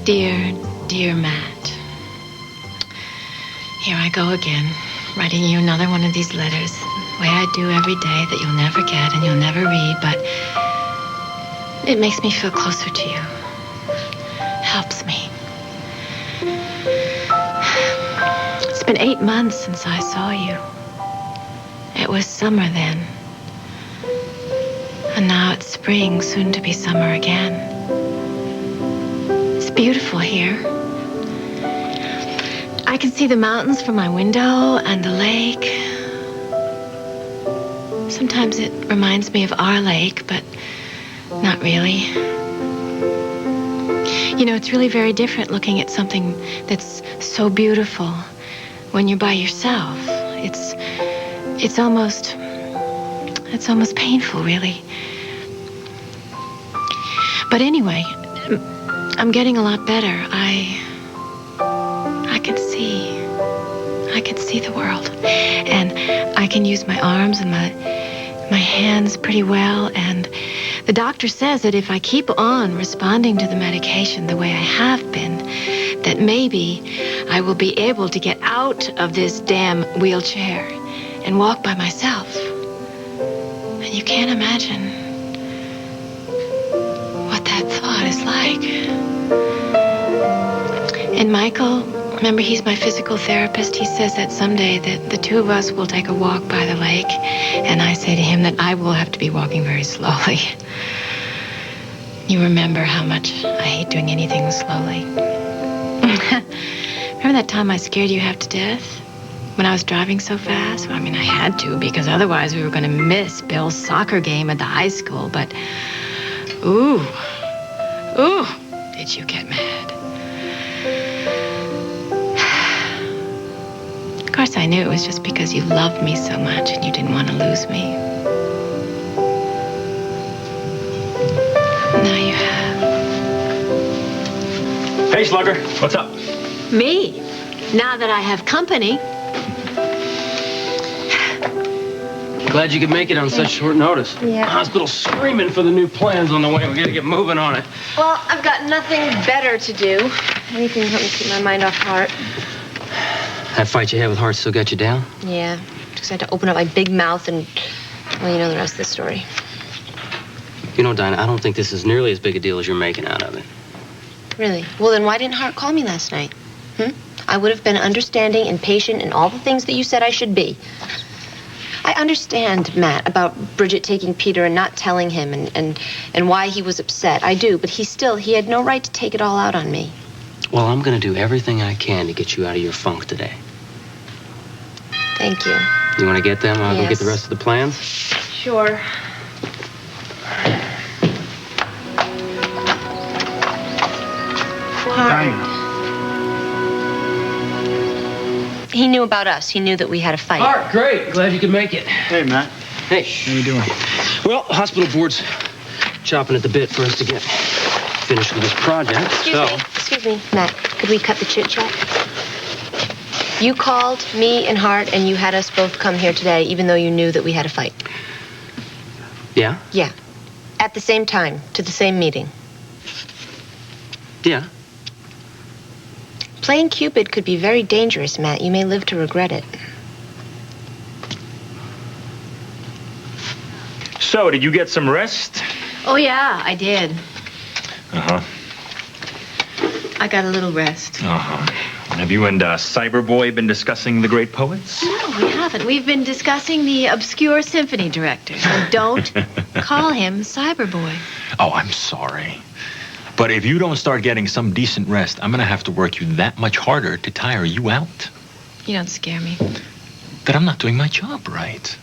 Dear, dear Matt. Here I go again, writing you another one of these letters, the way I do every day that you'll never get and you'll never read, but it makes me feel closer to you. Helps me. It's been 8 months since I saw you. It was summer then. And now it's spring, soon to be summer again. It's beautiful here. I can see the mountains from my window and the lake. Sometimes it reminds me of our lake, but not really. You know, it's really very different looking at something that's so beautiful when you're by yourself. It's almost painful, really. But anyway, I'm getting a lot better. I can see the world. And I can use my arms and my hands pretty well. And the doctor says that if I keep on responding to the medication the way I have been, that maybe I will be able to get out of this damn wheelchair and walk by myself. And you can't imagine what that thought is like. And Michael, remember, he's my physical therapist. He says that someday that the two of us will take a walk by the lake. And I say to him that I will have to be walking very slowly. You remember how much I hate doing anything slowly. Remember that time I scared you half to death? When I was driving so fast? Well, I mean, I had to, because otherwise we were going to miss Bill's soccer game at the high school. But, ooh, did you get mad? Of course, I knew it was just because you loved me so much and you didn't want to lose me. Now you have. Hey, Slugger, what's up? Me? Now that I have company. Glad you could make it on such short notice. Yeah. The hospital's screaming for the new plans on the way. We gotta get moving on it. Well, I've got nothing better to do. Anything to help me keep my mind off Hart. That fight you had with Hart still got you down? Yeah. Just had to open up my big mouth and, well, you know the rest of the story. You know, Dinah, I don't think this is nearly as big a deal as you're making out of it. Really? Well, then why didn't Hart call me last night? I would have been understanding and patient and all the things that you said I should be. I understand, Matt, about Bridget taking Peter and not telling him and why he was upset. I do, but he had no right to take it all out on me. Well, I'm gonna do everything I can to get you out of your funk today. Thank you. You wanna get them? I'll go get the rest of the plans? Sure. Dinah. He knew about us. He knew that we had a fight. Hart, great. Glad you could make it. Hey, Matt. Hey. How you doing? Well, hospital board's chopping at the bit for us to get finished with this project. Excuse me, Matt. Could we cut the chit-chat? You called me and Hart, and you had us both come here today, even though you knew that we had a fight. Yeah? Yeah. At the same time, to the same meeting. Yeah. Playing Cupid could be very dangerous, Matt. You may live to regret it. So, did you get some rest? Oh, yeah, I did. Uh-huh. I got a little rest. Uh-huh. Have you and Cyberboy been discussing the great poets? No, we haven't. We've been discussing the obscure symphony director. So don't call him Cyberboy. Oh, I'm sorry. But if you don't start getting some decent rest, I'm going to have to work you that much harder to tire you out. You don't scare me. That I'm not doing my job right.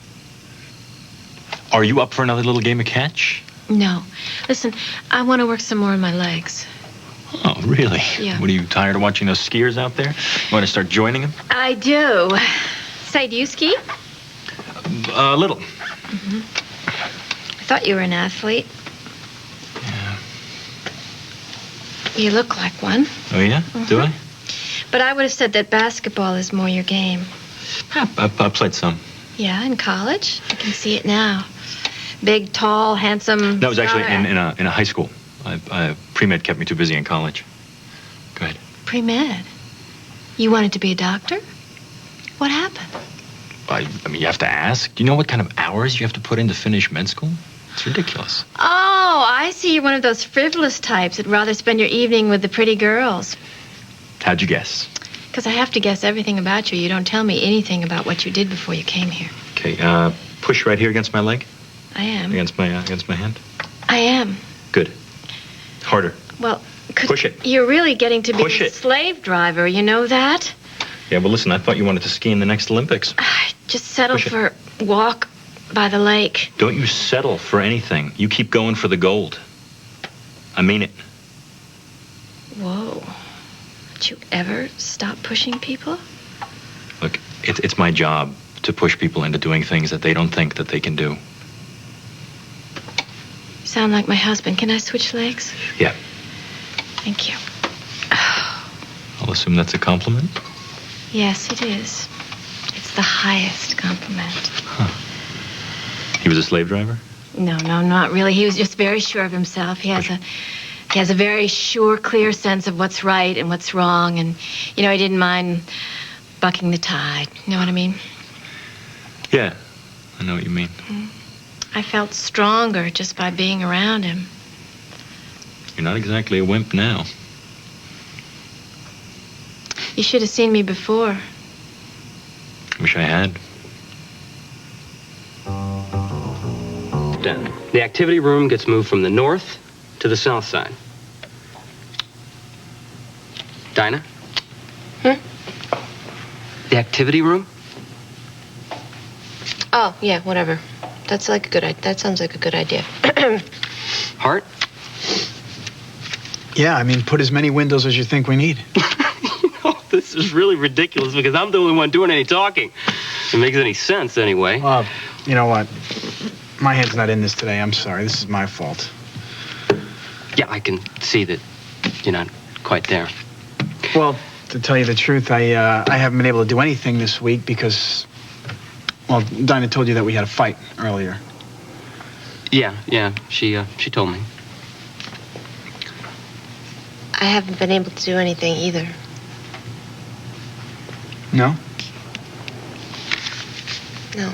Are you up for another little game of catch? No. Listen, I want to work some more on my legs. Oh, really? Yeah. What, are you tired of watching those skiers out there? You want to start joining them? I do. Say, do you ski? A little. Mm-hmm. I thought you were an athlete. Yeah. You look like one. Oh, yeah? Mm-hmm. Do I? But I would have said that basketball is more your game. Yeah, I played some. Yeah, in college? I can see it now. Big, tall, handsome. That was actually in a high school. Pre-med kept me too busy in college. pre-med. You wanted to be a doctor? What happened? I mean, you have to ask. Do you know what kind of hours you have to put in to finish med school? It's ridiculous. Oh, I see. You're one of those frivolous types that'd rather spend your evening with the pretty girls. How'd you guess? Because I have to guess everything about you. You don't tell me anything about what you did before you came here. Okay, push right here against my leg. I am. Against my hand. I am. Good. Harder. Well, push it. You're really getting to be Push a it. slave driver, you know that? Yeah, well, listen, I thought you wanted to ski in the next Olympics. Just settle Push it. for a walk by the lake. Don't you settle for anything. You keep going for the gold. I mean it. Whoa. Did you ever stop pushing people? Look, it's my job to push people into doing things that they don't think that they can do. You sound like my husband. Can I switch legs? Yeah. Thank you. I'll assume that's a compliment. Yes, it is. It's the highest compliment. He was a slave driver? No, not really. He was just very sure of himself. He has a very sure, clear sense of what's right and what's wrong. And, he didn't mind bucking the tide. You know what I mean? Yeah, I know what you mean. I felt stronger just by being around him. You're not exactly a wimp now. You should have seen me before. Wish I had. The activity room gets moved from the north to the south side. Dinah? The activity room? Oh, yeah, whatever. That sounds like a good idea. Hart? Yeah, I mean, put as many windows as you think we need. This is really ridiculous because I'm the only one doing any talking. If it makes any sense, anyway. You know what? My head's not in this today. I'm sorry. This is my fault. Yeah, I can see that you're not quite there. Well, to tell you the truth, I haven't been able to do anything this week because, well, Dinah told you that we had a fight earlier. Yeah, she told me. I haven't been able to do anything either. No? No.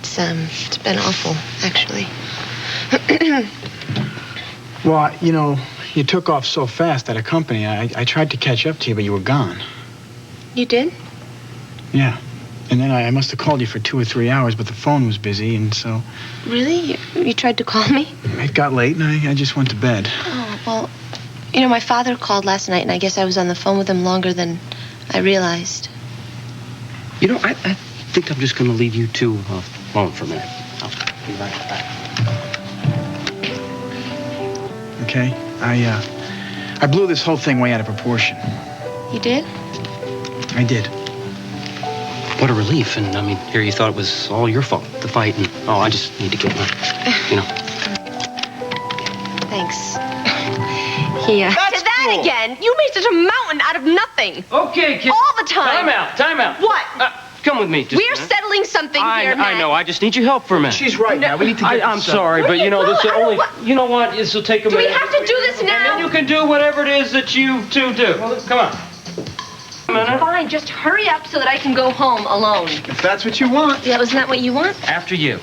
It's been awful, actually. Well, you took off so fast at a company. I tried to catch up to you, but you were gone. You did? Yeah. And then I must have called you for 2 or 3 hours, but the phone was busy, and so... Really? You tried to call me? It got late, and I just went to bed. Oh, well, my father called last night, and I guess I was on the phone with him longer than I realized. I think I'm just going to leave you two alone for a minute. I'll be right back. Okay? I blew this whole thing way out of proportion. You did? I did. What a relief. And, here you thought it was all your fault, the fight, and, I just need to get my, Thanks. That's that cool. again. You made such a mountain out of nothing. Okay, kid. All the time. Time out. What? Come with me. Just We're settling something here, Matt. I know. I just need your help for a minute. She's right now. We need to get I'm this sorry, but, this is only... You know what? This will take a minute. Do we have to do this now? And then you can do whatever it is that you two do. Come on. Fine, just hurry up so that I can go home alone. If that's what you want. Yeah, wasn't that what you want? After you.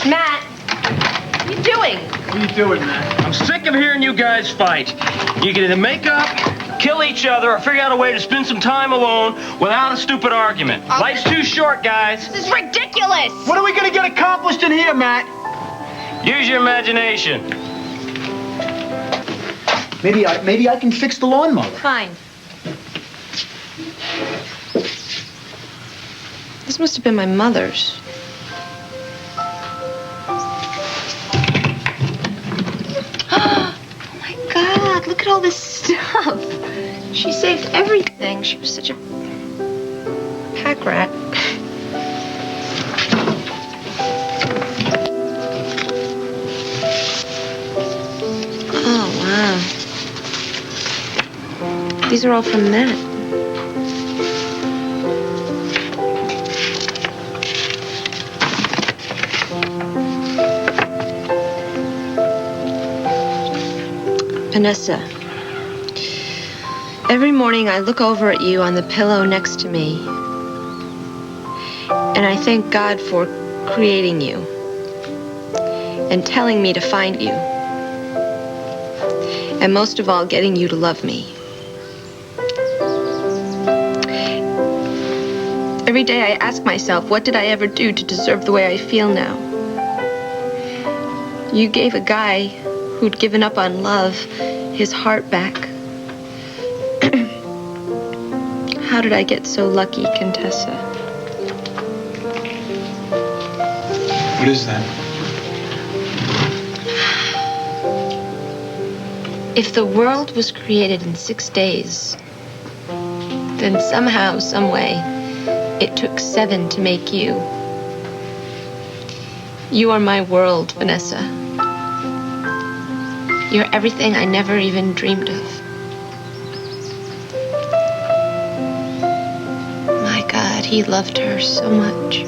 Matt, what are you doing? What are you doing, man? I'm sick of hearing you guys fight. You can either make up, kill each other, or figure out a way to spend some time alone without a stupid argument. Life's too short, guys. This is ridiculous. What are we going to get accomplished in here, Matt? Use your imagination. Maybe I can fix the lawnmower. Fine. This must have been my mother's. Oh, my God. Look at all this stuff. She saved everything. She was such a pack rat. Oh, wow. These are all from Matt. Vanessa, every morning I look over at you on the pillow next to me, and I thank God for creating you and telling me to find you, and most of all, getting you to love me. Every day I ask myself, what did I ever do to deserve the way I feel now? You gave a guy who'd given up on love his heart back. How did I get so lucky, Contessa? What is that? If the world was created in 6 days, then somehow, some way, it took 7 to make you. You are my world, Vanessa. You're everything I never even dreamed of. My God, he loved her so much.